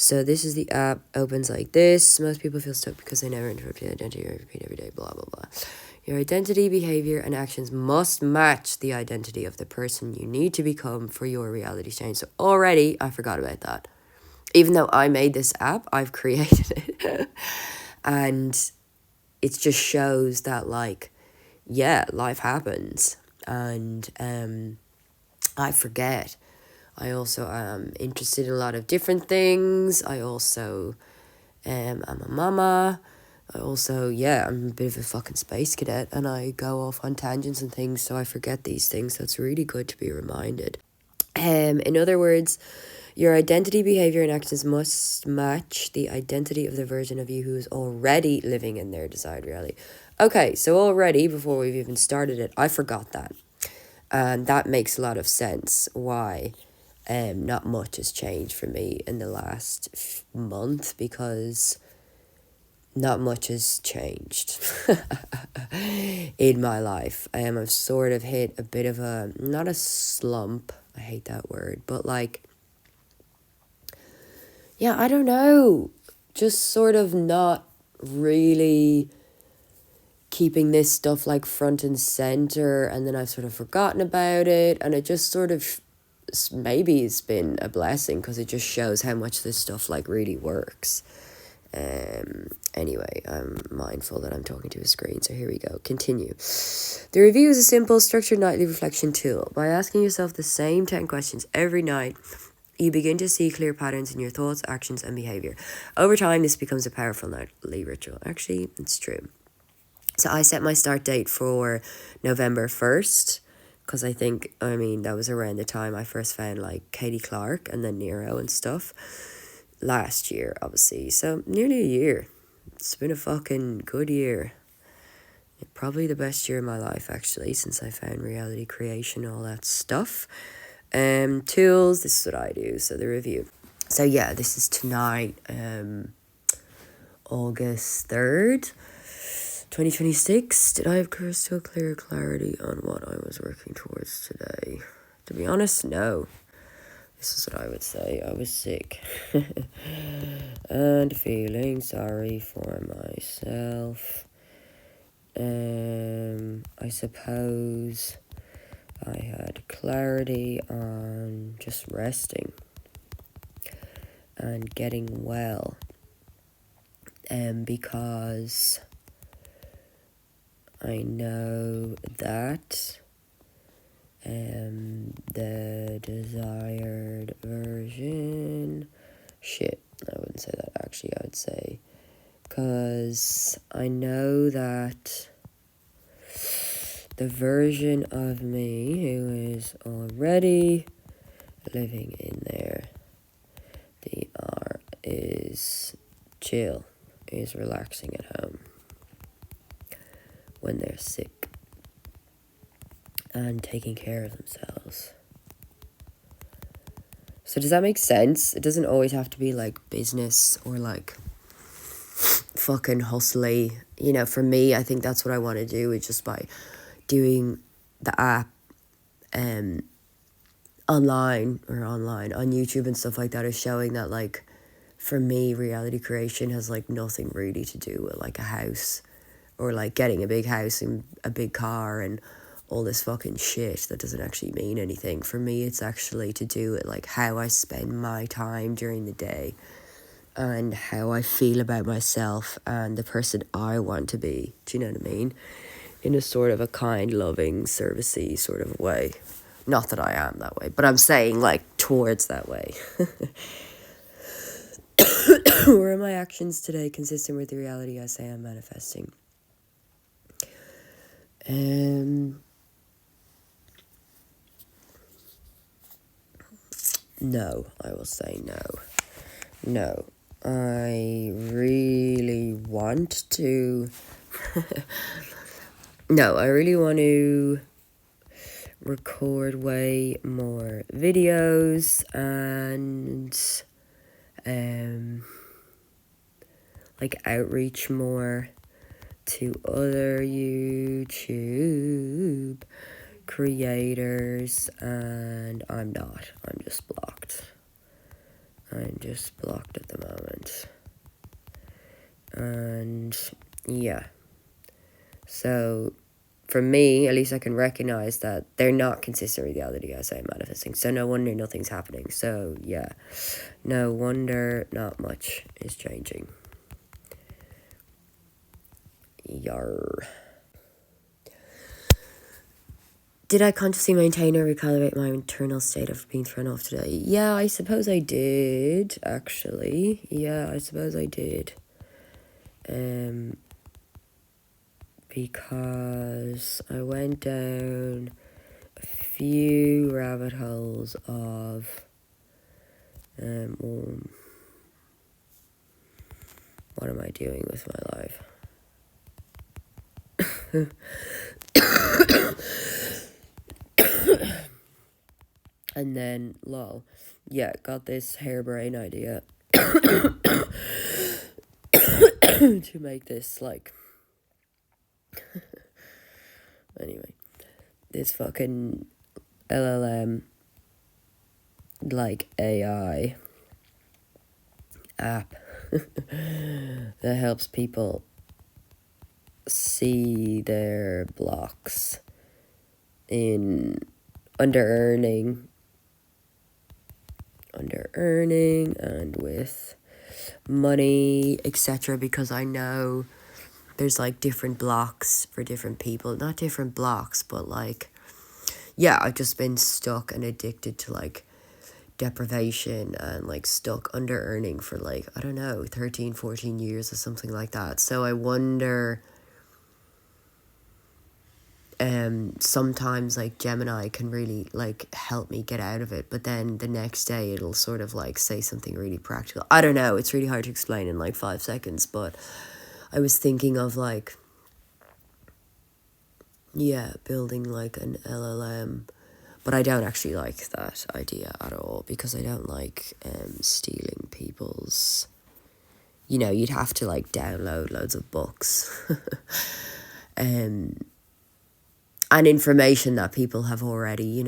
So this is the app, opens like this. Most people feel stuck because they never interrupt your identity or repeat every day, blah, blah, blah. Your identity, behavior, and actions must match the identity of the person you need to become for your reality change. So already, I forgot about that. Even though I made this app, I've created it. And it just shows that, like, yeah, life happens. And I forget. I also am interested in a lot of different things. I also I'm a mama. I also, I'm a bit of a fucking space cadet, and I go off on tangents and things, so I forget these things. So it's really good to be reminded. In other words, your identity, behavior, and actions must match the identity of the version of you who is already living in their desired reality. Okay, so already, before we've even started it, I forgot that. And that makes a lot of sense why not much has changed for me in the last month, because not much has changed in my life. I've sort of hit a bit of a, not a slump, I hate that word, but like, I don't know, just sort of not really keeping this stuff like front and center, and then I've sort of forgotten about it, and it just sort of, maybe it's been a blessing because it just shows how much this stuff like really works. Anyway, I'm mindful that I'm talking to a screen, so here we go. Continue. The review is a simple, structured nightly reflection tool. By asking yourself the same 10 questions every night, you begin to see clear patterns in your thoughts, actions, and behavior. Over time, this becomes a powerful nightly ritual. Actually, it's true. So I set my start date for November 1st, because I think, that was around the time I first found like Katie Clark and then Nero and stuff. Last year, obviously. So nearly a year. It's been a fucking good year. Probably the best year of my life, actually, since I found reality creation, all that stuff. Tools, this is what I do. So the review. So yeah, this is tonight, August 3rd, 2026. Did I have crystal clear clarity on what I was working towards today? To be honest, no. This is what I would say. I was sick. And feeling sorry for myself. I suppose I had clarity on just resting and getting well. Because I know that the desired version, I wouldn't say that, actually. I would say, because I know that the version of me who is already living in there, is chill, is relaxing at home when they're sick and taking care of themselves. So does that make sense? It doesn't always have to be like business or like fucking hustly. For me, I think that's what I want to do, is just by doing the app online on YouTube and stuff like that, is showing that, like, for me, reality creation has like nothing really to do with like a house or like getting a big house and a big car and all this fucking shit that doesn't actually mean anything. For me, it's actually to do with like how I spend my time during the day and how I feel about myself and the person I want to be. Do you know what I mean? In a sort of a kind, loving, servicey sort of way. Not that I am that way, but I'm saying like towards that way. Were my actions today consistent with the reality I say I'm manifesting? No, I will say no. No, I really want to. No, I really want to record way more videos and like outreach more to other YouTube creators, and I'm just blocked. I'm just blocked at the moment. And yeah. So for me, at least I can recognize that they're not consistent reality as I'm manifesting. So no wonder nothing's happening. So yeah, no wonder not much is changing. Yar. Did I consciously maintain or recalibrate my internal state of being thrown off today? Yeah, I suppose I did, actually. Yeah, I suppose I did. Because I went down a few rabbit holes of what am I doing with my life? And then, lol, yeah, got this harebrained idea to make this, like, anyway, this fucking LLM, like, AI app that helps people see their blocks in under-earning and with money, etc. Because I know there's like different blocks for different people. Not different blocks, but like, yeah, I've just been stuck and addicted to like deprivation and like stuck under earning for like, I don't know, 13, 14 years or something like that. So I wonder, sometimes like Gemini can really like help me get out of it, but then the next day it'll sort of like say something really practical. I don't know, it's really hard to explain in like 5 seconds, but I was thinking of like, yeah, building like an LLM, but I don't actually like that idea at all, because I don't like stealing people's, you'd have to like download loads of books and information that people have already,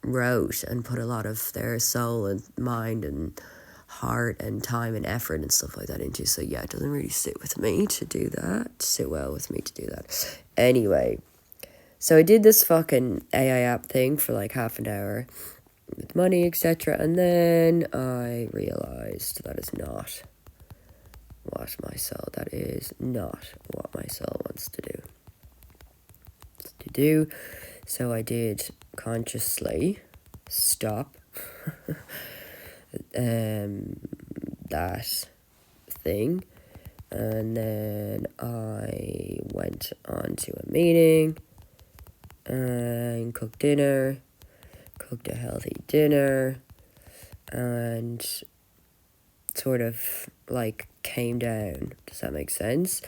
wrote and put a lot of their soul and mind and heart and time and effort and stuff like that into. So yeah, it doesn't really sit well with me to do that. Anyway, so I did this fucking AI app thing for like half an hour with money, etc. And then I realized that is not what my soul wants to do. So I did consciously stop that thing, and then I went on to a meeting and cooked a healthy dinner, and sort of like came down. Does that make sense?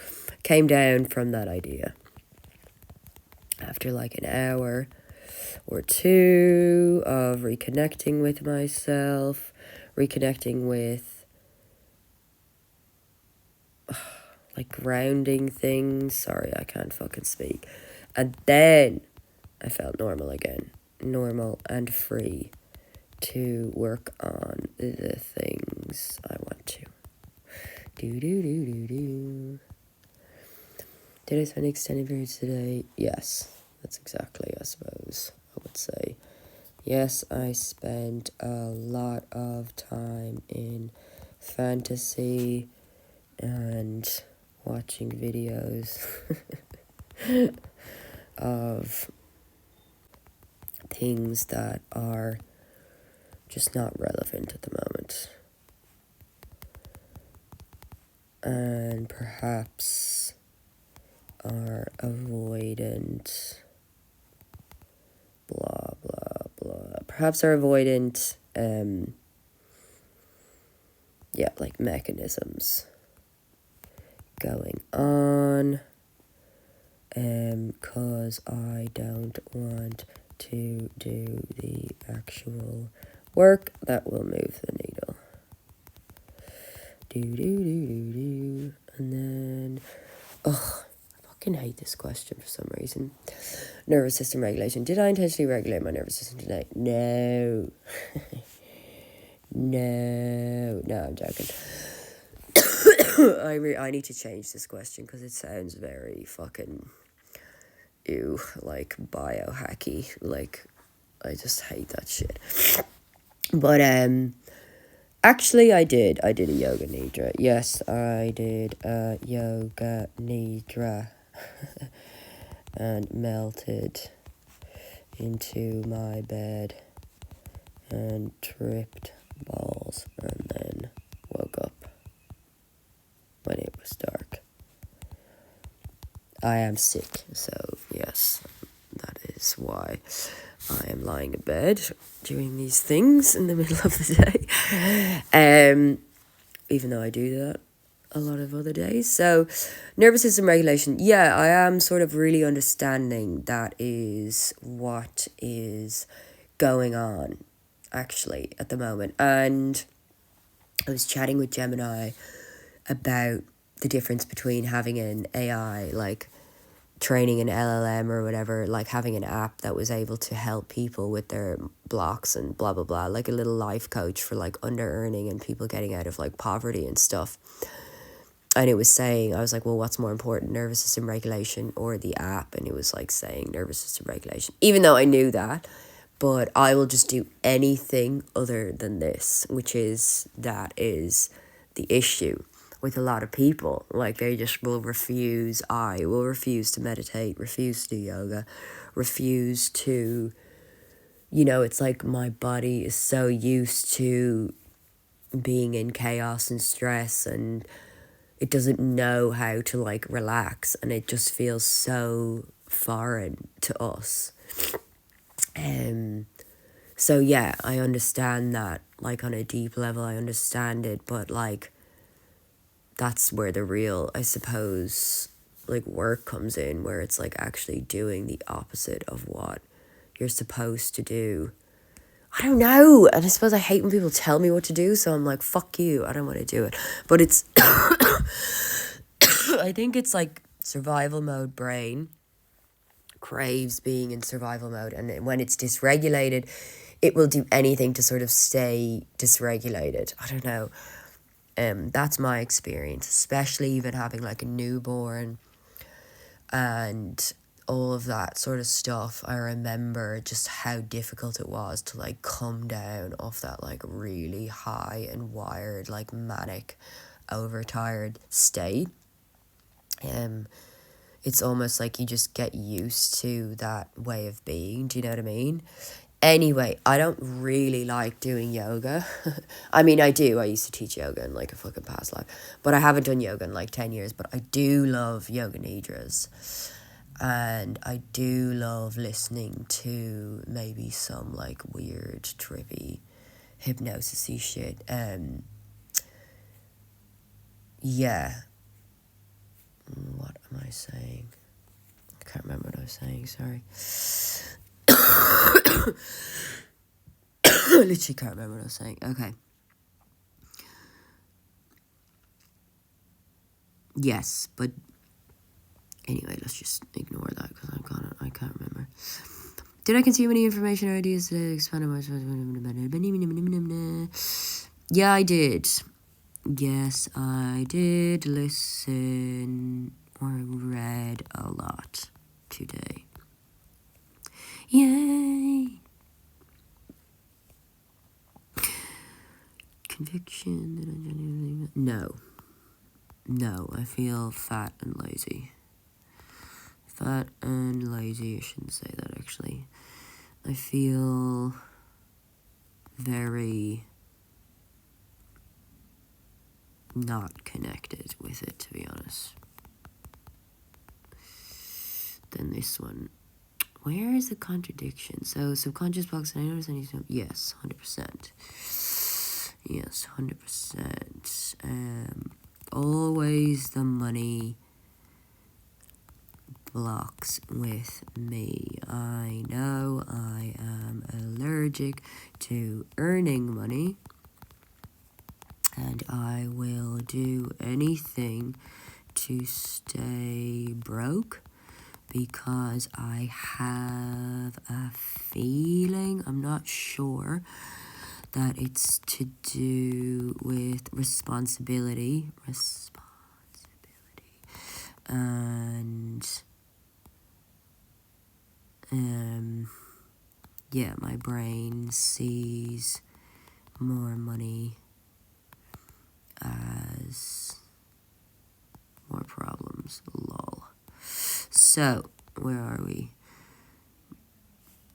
Came down from that idea after like an hour or two of reconnecting with myself, reconnecting with like grounding things. Sorry, I can't fucking speak. And then I felt normal again, normal and free to work on the things I want to. Did I spend extended periods today? Yes, that's exactly, I suppose, I would say. Yes, I spent a lot of time in fantasy and watching videos of things that are just not relevant at the moment. And perhaps are avoidant, blah, blah, blah. Perhaps are avoidant, like mechanisms going on, cause I don't want to do the actual work that will move the needle. And then, I fucking hate this question for some reason. Nervous system regulation. Did I intentionally regulate my nervous system today? No. No, I'm joking. I need to change this question because it sounds very fucking ew, like biohacky. Like, I just hate that shit. But actually, I did a yoga nidra. Yes, I did a yoga nidra and melted into my bed and tripped balls and then woke up when it was dark. I am sick, so yes, that is why I am lying in bed doing these things in the middle of the day. Even though I do that a lot of other days. So, nervous system regulation. Yeah, I am sort of really understanding that is what is going on, actually, at the moment. And I was chatting with Gemini about the difference between having an AI, like training an LLM or whatever, like having an app that was able to help people with their blocks and blah, blah, blah, like a little life coach for like under earning and people getting out of like poverty and stuff. And it was saying, I was like, well, what's more important, nervous system regulation or the app? And it was like saying nervous system regulation, even though I knew that. But I will just do anything other than this, which is that is the issue with a lot of people. Like, they just will refuse. I will refuse to meditate, refuse to do yoga, refuse to, it's like my body is so used to being in chaos and stress, and it doesn't know how to like relax, and it just feels so foreign to us. So yeah, I understand that, like on a deep level, I understand it, but like that's where the real, I suppose, like work comes in, where it's like actually doing the opposite of what you're supposed to do. I don't know. And I suppose I hate when people tell me what to do, so I'm like, fuck you, I don't want to do it. But it's I think it's like survival mode brain craves being in survival mode, and when it's dysregulated, it will do anything to sort of stay dysregulated. I don't know. That's my experience, especially even having like a newborn and all of that sort of stuff. I remember just how difficult it was to like come down off that like really high and wired, like manic, overtired state. It's almost like you just get used to that way of being. Do you know what I mean? Anyway, I don't really like doing yoga. I mean, I do. I used to teach yoga in like a fucking past life. But I haven't done yoga in like 10 years. But I do love yoga nidras. And I do love listening to maybe some like weird, trippy, hypnosis-y shit. Yeah. What am I saying? I can't remember what I was saying, sorry. I literally can't remember what I was saying. Okay. Yes, but anyway, let's just ignore that because I can't remember. Did I consume any information or ideas to expand on my... Yeah, I did. Yes, I did listen or read a lot today. Yay! Conviction. No, I feel fat and lazy. Fat and lazy, I shouldn't say that actually. I feel very not connected with it, to be honest. Then this one. Where is the contradiction? So, subconscious box, and I notice I need to... Yes, 100%. Yes, 100%. Always the money blocks with me. I know I am allergic to earning money, and I will do anything to stay broke because I have a feeling, I'm not sure, that it's to do with responsibility, and yeah, my brain sees more money as more problems. Lol. So, where are we?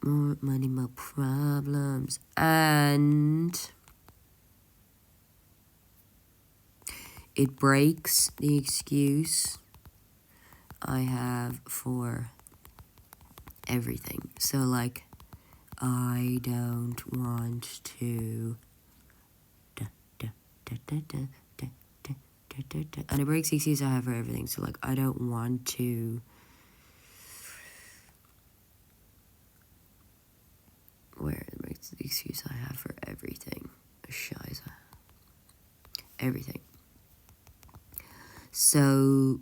More money, more problems. And it breaks the excuse I have for everything. So, like, I don't want to... And it breaks the excuse I have for everything. So, like, I don't want to... Where it breaks the excuse I have for everything. Scheiße. Everything. So...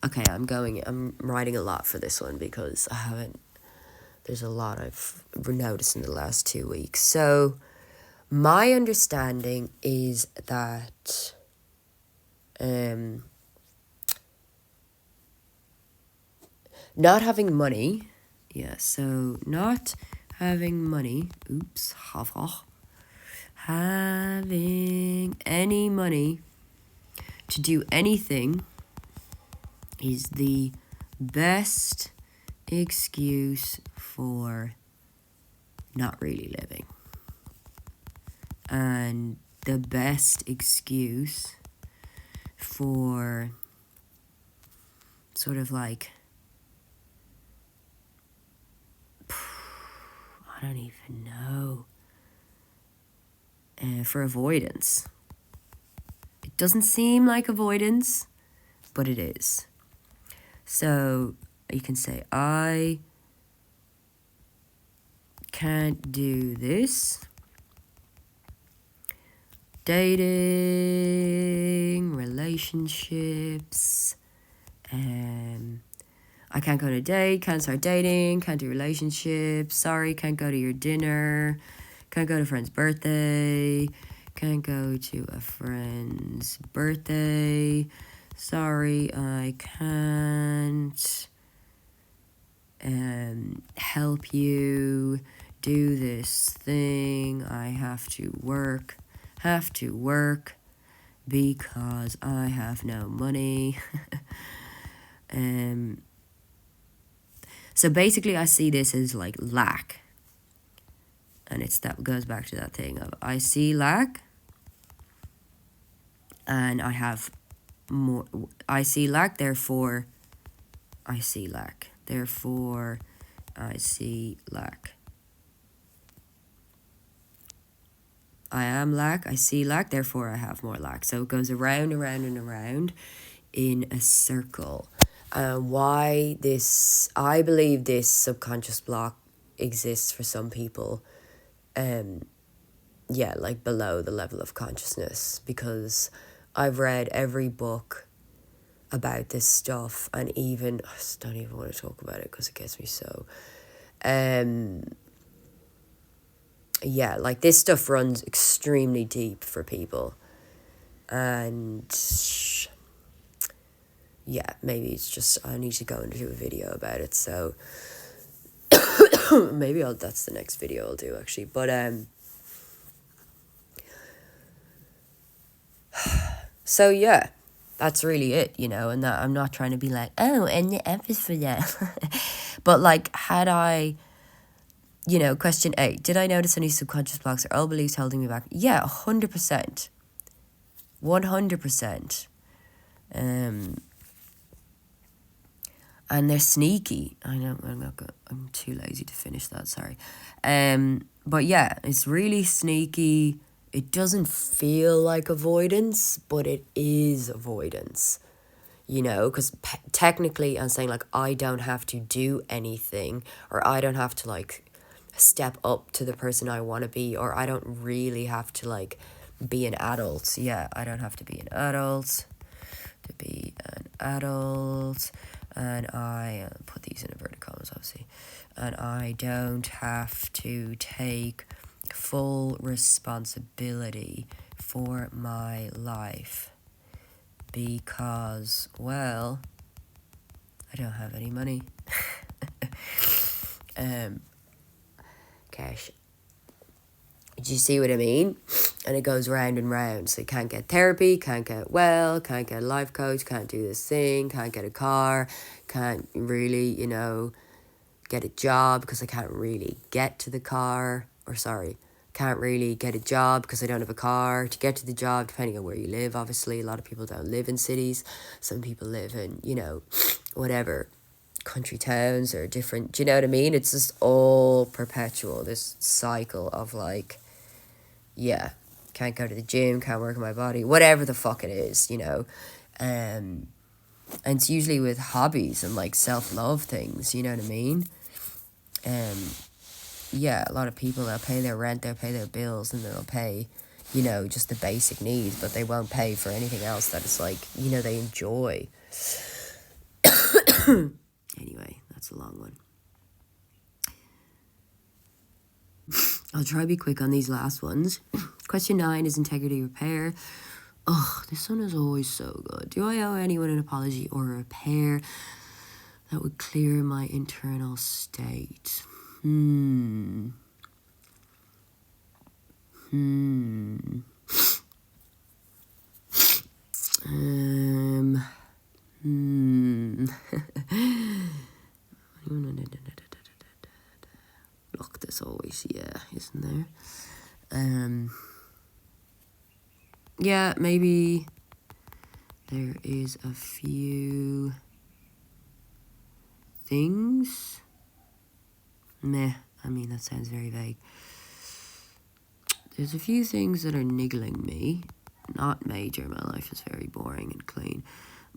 Okay, I'm writing a lot for this one because there's a lot I've noticed in the last 2 weeks. So, my understanding is that not having money, not having money, having any money to do anything is the best excuse for not really living. And the best excuse for sort of like, I don't even know, for avoidance. It doesn't seem like avoidance, but it is. So you can say, I can't do this. Dating, relationships, I can't go to a date, can't start dating, can't do relationships, sorry, can't go to your dinner, can't go to a friend's birthday, can't go to a friend's birthday, sorry, I can't help you do this thing, I have to work because I have no money. So basically I see this as like lack. And that goes back to that thing of I see lack and I have more. I see lack, therefore I see lack. Therefore I see lack. I am lack, I see lack, therefore I have more lack. So it goes around and around in a circle. Why this, I believe this subconscious block exists for some people, like below the level of consciousness, because I've read every book about this stuff, and even, I just don't even want to talk about it because it gets me so, like this stuff runs extremely deep for people, and maybe it's just, I need to go and do a video about it, so maybe that's the next video I'll do actually, but so that's really it, and that I'm not trying to be like, oh, and the F is for that. But like, had I, question 8, did I notice any subconscious blocks or old beliefs holding me back? Yeah, 100%. 100%. And they're sneaky. I know, I'm too lazy to finish that, sorry. But yeah, it's really sneaky. It doesn't feel like avoidance, but it is avoidance. Because technically I'm saying, like, I don't have to do anything, or I don't have to, like, step up to the person I want to be, or I don't really have to, like, be an adult. Yeah, I don't have to be an adult. And I put these in inverted commas, obviously. And I don't have to take full responsibility for my life because, well, I don't have any money. Cash. Do you see what I mean? And it goes round and round. So you can't get therapy, can't get well, can't get a life coach, can't do this thing, can't get a car, can't really, get a job because I can't really get to the car. Or sorry, can't really get a job because I don't have a car. To get to the job, depending on where you live, obviously, a lot of people don't live in cities. Some people live in, whatever, country towns or different, do you know what I mean? It's just all perpetual, this cycle of yeah, can't go to the gym, can't work on my body, whatever the fuck it is, and it's usually with hobbies and self-love things, you know what I mean? Yeah, a lot of people, they'll pay their rent, they'll pay their bills, and they'll pay, just the basic needs, but they won't pay for anything else that is they enjoy. Anyway, that's a long one. I'll try to be quick on these last ones. Question 9 is integrity repair. Oh, this one is always so good. Do I owe anyone an apology or a repair that would clear my internal state? Look, there's always, isn't there? Yeah, maybe there is a few things. Meh, I mean, that sounds very vague. There's a few things that are niggling me. Not major, my life is very boring and clean.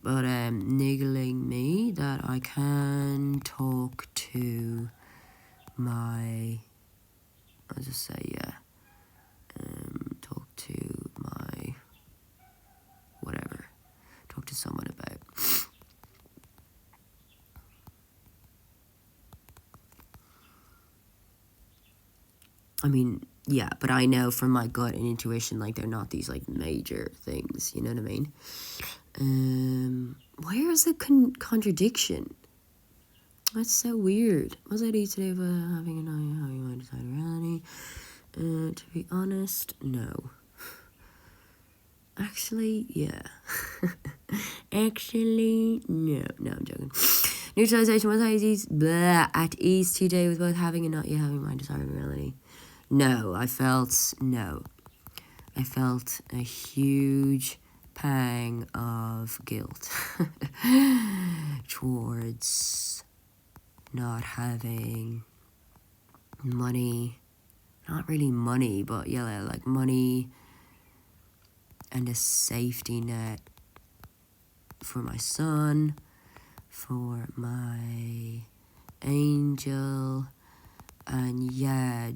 But niggling me that I can talk to my... I'll just say, talk to my... whatever. Talk to someone about. I mean, yeah, but I know from my gut and intuition, they're not these, major things, you know what I mean? Where is the contradiction? That's so weird. What was I do today about having an eye how you might decide reality? To be honest, no. Actually, yeah. Actually, no. No, I'm joking. Neutralisation was at ease today with both having and not yet having my desired reality. No, I felt a huge pang of guilt towards not having money. Not really money, but money and a safety net for my son, for my angel, and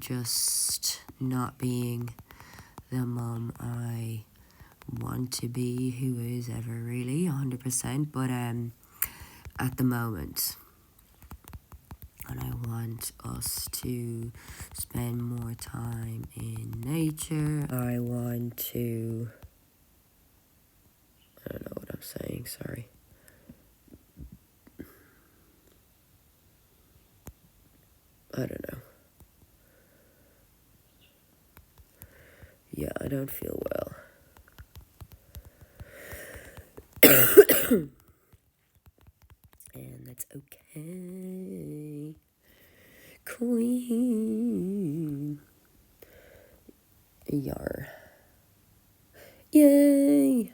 just not being the mom I want to be, who is ever really 100%, but at the moment. And I want us to spend more time in nature. I want to... I don't know what I'm saying, sorry. I don't know. Yeah, I don't feel well. And that's okay. Queen. Yar. Yay!